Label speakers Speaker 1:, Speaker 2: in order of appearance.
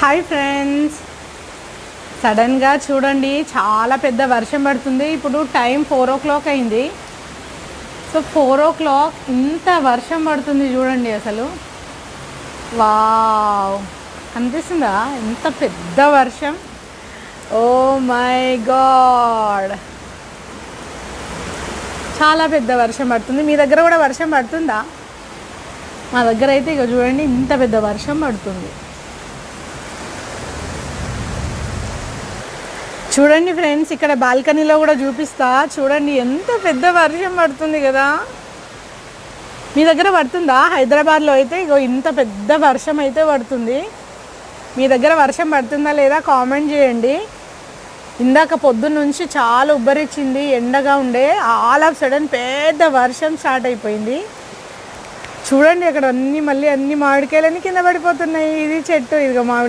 Speaker 1: Hi friends, సడన్గా చూడండి చాలా పెద్ద వర్షం పడుతుంది. ఇప్పుడు టైం 4 o'clock అయింది. సో 4 o'clock ఇంత వర్షం పడుతుంది చూడండి. అసలు వావ్, కనిపిస్తుందా ఎంత పెద్ద వర్షం? ఓ మై గాడ్, చాలా పెద్ద వర్షం పడుతుంది. మీ దగ్గర కూడా వర్షం పడుతుందా? మా దగ్గర అయితే ఇక చూడండి ఇంత పెద్ద వర్షం పడుతుంది. చూడండి ఫ్రెండ్స్, ఇక్కడ బాల్కనీలో కూడా చూపిస్తా. చూడండి ఎంత పెద్ద వర్షం పడుతుంది కదా. మీ దగ్గర పడుతుందా? హైదరాబాద్లో అయితే ఇగో ఇంత పెద్ద వర్షం అయితే పడుతుంది. మీ దగ్గర వర్షం పడుతుందా లేదా కామెంట్ చేయండి. ఇందాక పొద్దున్న నుంచి చాలా ఉబ్బరిచ్చింది, ఎండగా ఉండే. ఆల్ ఆఫ్ సడన్ పెద్ద వర్షం స్టార్ట్ అయిపోయింది. చూడండి అక్కడ మళ్ళీ అన్ని మామిడికాయలన్నీ కింద పడిపోతున్నాయి. ఇది చెట్టు, ఇదిగో మామిడి